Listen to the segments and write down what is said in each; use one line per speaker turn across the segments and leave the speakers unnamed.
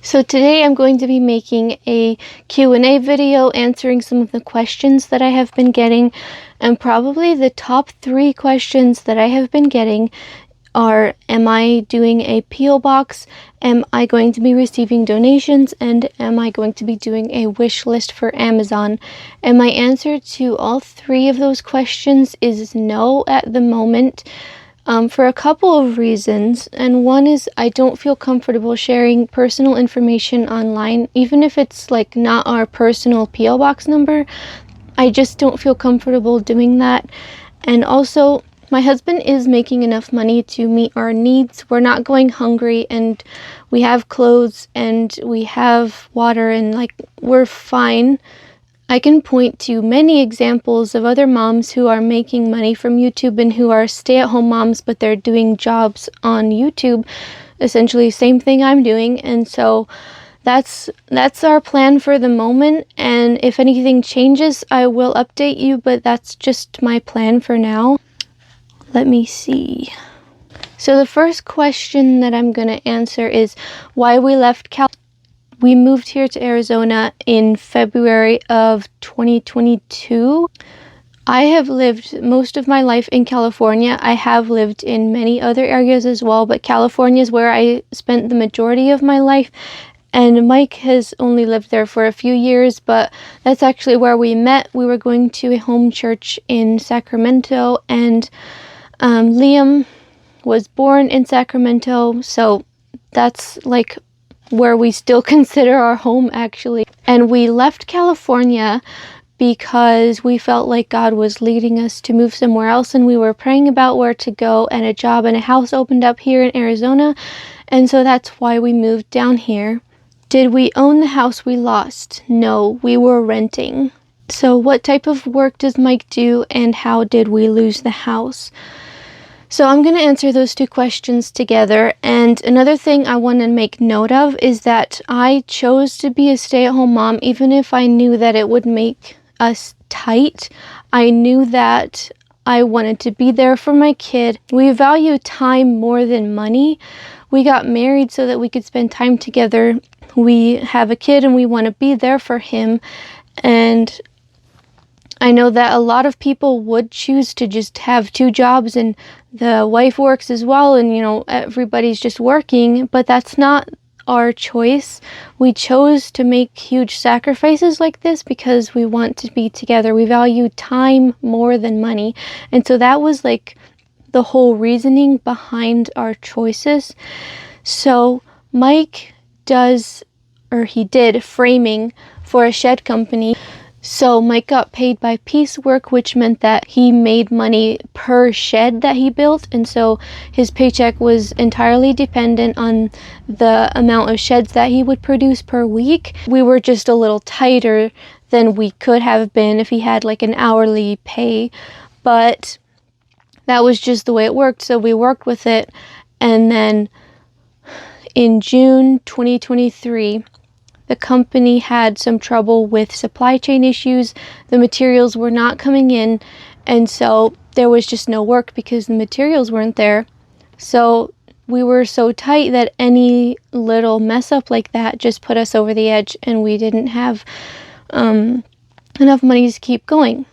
So today I'm going to be making a Q&A video answering some of the questions that I have been getting, and probably the top 3 questions that I have been getting are: am I doing a P.O. box, am I going to be receiving donations, and am I going to be doing a wish list for Amazon? And my answer to all 3 of those questions is no at the moment. For a couple of reasons, and one is I don't feel comfortable sharing personal information online, even if it's like not our personal P.O. box number. I just don't feel comfortable doing that. And also, my husband is making enough money to meet our needs. We're not going hungry, and we have clothes and we have water, and we're fine. I can point to many examples of other moms who are making money from YouTube and who are stay-at-home moms, but they're doing jobs on YouTube, essentially same thing I'm doing. And so that's our plan for the moment, and if anything changes I will update you, but that's just my plan for now. Let me see. So the first question that I'm going to answer is why we left California. We moved here to Arizona in February of 2022. I have lived most of my life in California. I have lived in many other areas as well, but California is where I spent the majority of my life. And Mike has only lived there for a few years, but that's actually where we met. We were going to a home church in Sacramento, and Liam was born in Sacramento, so that's where we still consider our home, actually. And we left California because we felt like God was leading us to move somewhere else, and we were praying about where to go, and a job and a house opened up here in Arizona, and so that's why we moved down here. Did we own the house we lost? No, we were renting. So what type of work does Mike do, and how did we lose the house? So I'm going to answer those 2 questions together. And another thing I want to make note of is that I chose to be a stay-at-home mom even if I knew that it would make us tight. I knew that I wanted to be there for my kid. We value time more than money. We got married so that we could spend time together. We have a kid and we want to be there for him. And I know that a lot of people would choose to just have 2 jobs and the wife works as well, and everybody's just working, but that's not our choice. We chose to make huge sacrifices like this because we want to be together. We value time more than money. And so that was the whole reasoning behind our choices. So Mike he did framing for a shed company. So Mike got paid by piecework, which meant that he made money per shed that he built, and so his paycheck was entirely dependent on the amount of sheds that he would produce per week. We were just a little tighter than we could have been if he had an hourly pay, but that was just the way it worked, so we worked with it. And then in June 2023, the company had some trouble with supply chain issues. The materials were not coming in, and so there was just no work because the materials weren't there. So we were so tight that any little mess up like that just put us over the edge, and we didn't have enough money to keep going.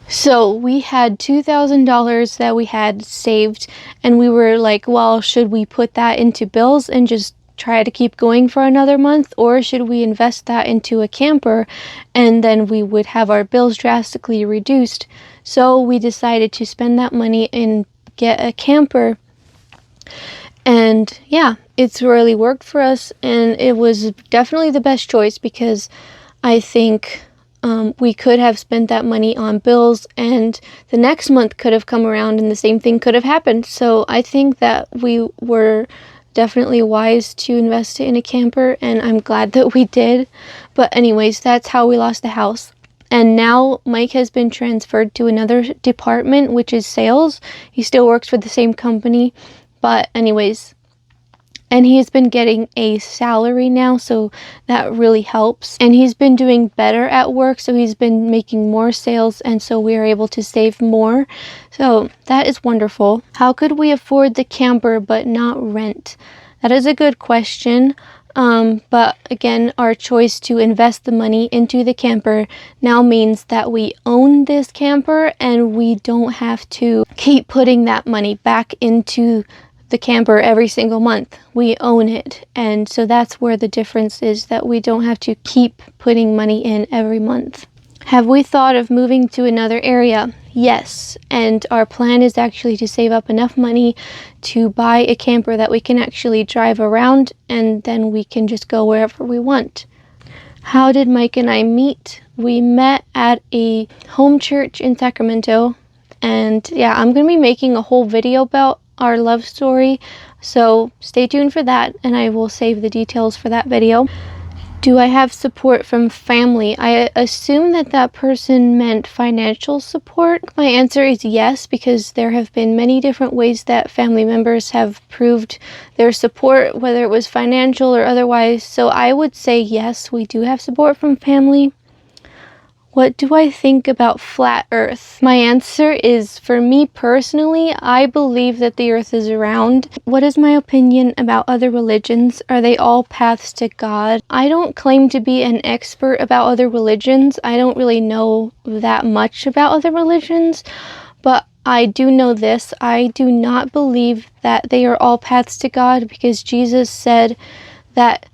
So we had $2,000 that we had saved, and we were like, well, should we put that into bills and just try to keep going for another month, or should we invest that into a camper and then we would have our bills drastically reduced? So we decided to spend that money and get a camper, and yeah, it's really worked for us, and it was definitely the best choice because I think we could have spent that money on bills, and the next month could have come around and the same thing could have happened. So I think that we were definitely wise to invest in a camper, and I'm glad that we did. But anyways, that's how we lost the house. And now Mike has been transferred to another department, which is sales. He still works for the same company, but anyways, and he's been getting a salary now, so that really helps. And he's been doing better at work, so he's been making more sales, and so we are able to save more. So that is wonderful. How could we afford the camper but not rent? That is a good question. But again, our choice to invest the money into the camper now means that we own this camper and we don't have to keep putting that money back into the camper every single month. We own it. And so that's where the difference is, that we don't have to keep putting money in every month. Have we thought of moving to another area? Yes, and our plan is actually to save up enough money to buy a camper that we can actually drive around, and then we can just go wherever we want. How did Mike and I meet? We met at a home church in Sacramento, and yeah, I'm going to be making a whole video about our love story, so stay tuned for that, and I will save the details for that video. Do I have support from family? I assume that person meant financial support. My answer is yes, because there have been many different ways that family members have proved their support, whether it was financial or otherwise. So I would say yes, we do have support from family. What do I think about flat earth? My answer is, for me personally, I believe that the earth is round. What is my opinion about other religions? Are they all paths to God? I don't claim to be an expert about other religions. I don't really know that much about other religions, but I do know this. I do not believe that they are all paths to God, because Jesus said that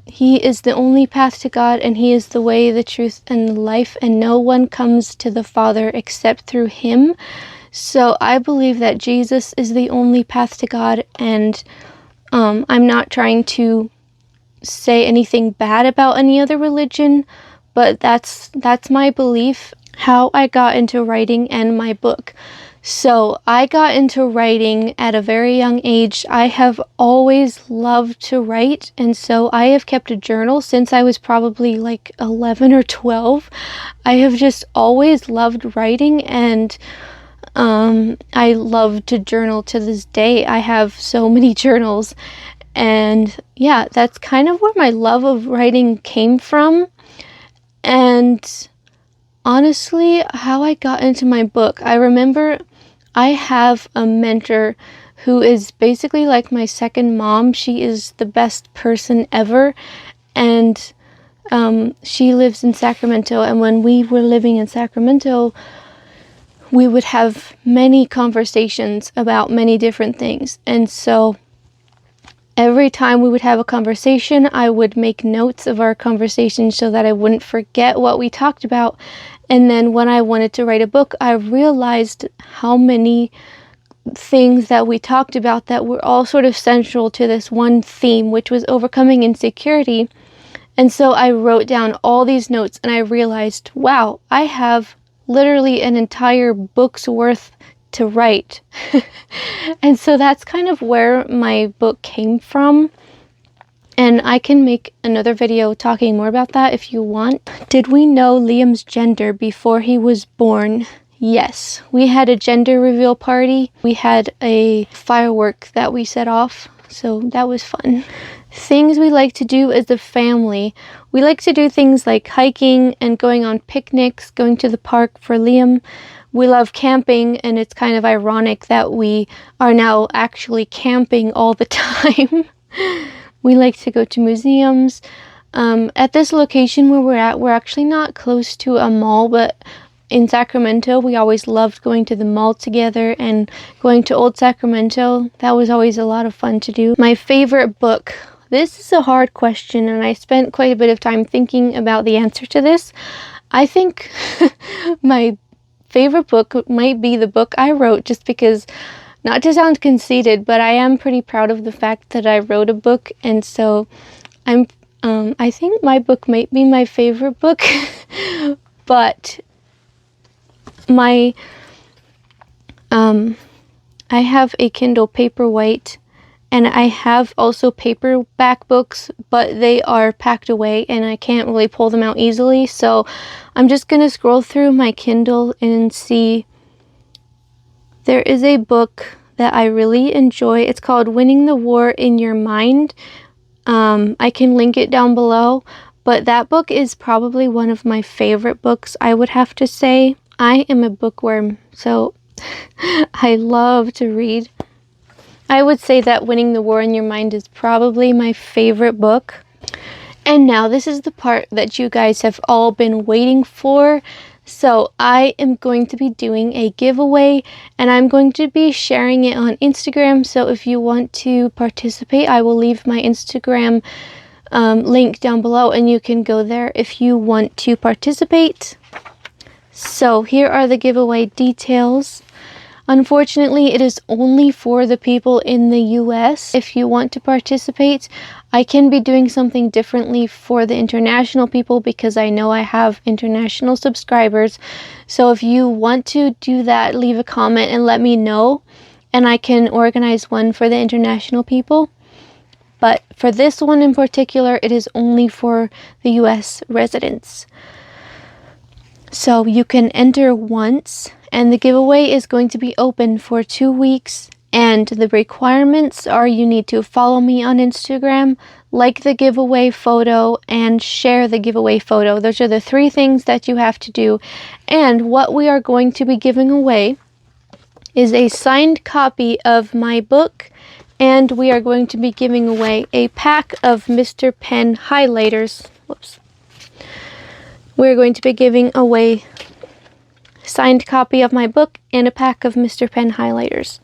He is the only path to God, and He is the way, the truth, and the life, and no one comes to the Father except through Him. So I believe that Jesus is the only path to God, and I'm not trying to say anything bad about any other religion, but that's my belief. How I got into writing and my book. So I got into writing at a very young age. I have always loved to write, and so I have kept a journal since I was probably like 11 or 12. I have just always loved writing, and I love to journal to this day. I have so many journals, and yeah, that's kind of where my love of writing came from. And honestly, how I got into my book, I remember I have a mentor who is basically like my second mom. She is the best person ever, and she lives in Sacramento, and when we were living in Sacramento, we would have many conversations about many different things. And so every time we would have a conversation, I would make notes of our conversation so that I wouldn't forget what we talked about. And then when I wanted to write a book, I realized how many things that we talked about that were all sort of central to this one theme, which was overcoming insecurity. And so I wrote down all these notes, and I realized, wow, I have literally an entire book's worth to write. And so that's kind of where my book came from. And I can make another video talking more about that if you want. Did we know Liam's gender before he was born? Yes. We had a gender reveal party. We had a firework that we set off, so that was fun. Things we like to do as a family. We like to do things like hiking and going on picnics, going to the park for Liam. We love camping, and it's kind of ironic that we are now actually camping all the time. We like to go to museums. At this location where we're at, we're actually not close to a mall, but in Sacramento, we always loved going to the mall together and going to Old Sacramento. That was always a lot of fun to do. My favorite book. This is a hard question, and I spent quite a bit of time thinking about the answer to this. I think my favorite book might be the book I wrote, just because, not to sound conceited, but I am pretty proud of the fact that I wrote a book, and so I think my book might be my favorite book. But I have a Kindle Paperwhite, and I have also paperback books, but they are packed away and I can't really pull them out easily. So I'm just gonna scroll through my Kindle and see. There is a book that I really enjoy. It's called Winning the War in Your Mind. I can link it down below, but that book is probably one of my favorite books, I would have to say. I am a bookworm, so I love to read. I would say that Winning the War in Your Mind is probably my favorite book. And now this is the part that you guys have all been waiting for. So I am going to be doing a giveaway, and I'm going to be sharing it on Instagram. So if you want to participate, I will leave my Instagram link down below, and you can go there if you want to participate. So here are the giveaway details. Unfortunately, it is only for the people in the US. If you want to participate, I can be doing something differently for the international people because I know I have international subscribers. So if you want to do that, leave a comment and let me know, and I can organize one for the international people. But for this one in particular, it is only for the US residents. So you can enter once, and the giveaway is going to be open for 2 weeks. And the requirements are you need to follow me on Instagram, like the giveaway photo, and share the giveaway photo. Those are the 3 things that you have to do. And what we are going to be giving away is a signed copy of my book, and we are going to be giving away a pack of Mr. Pen highlighters. Whoops. We're going to be giving away a signed copy of my book and a pack of Mr. Pen highlighters.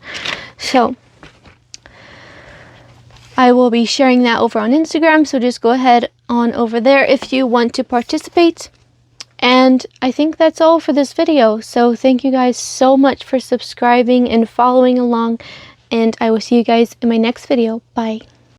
So I will be sharing that over on Instagram, so just go ahead on over there if you want to participate. And I think that's all for this video. So thank you guys so much for subscribing and following along, and I will see you guys in my next video. Bye.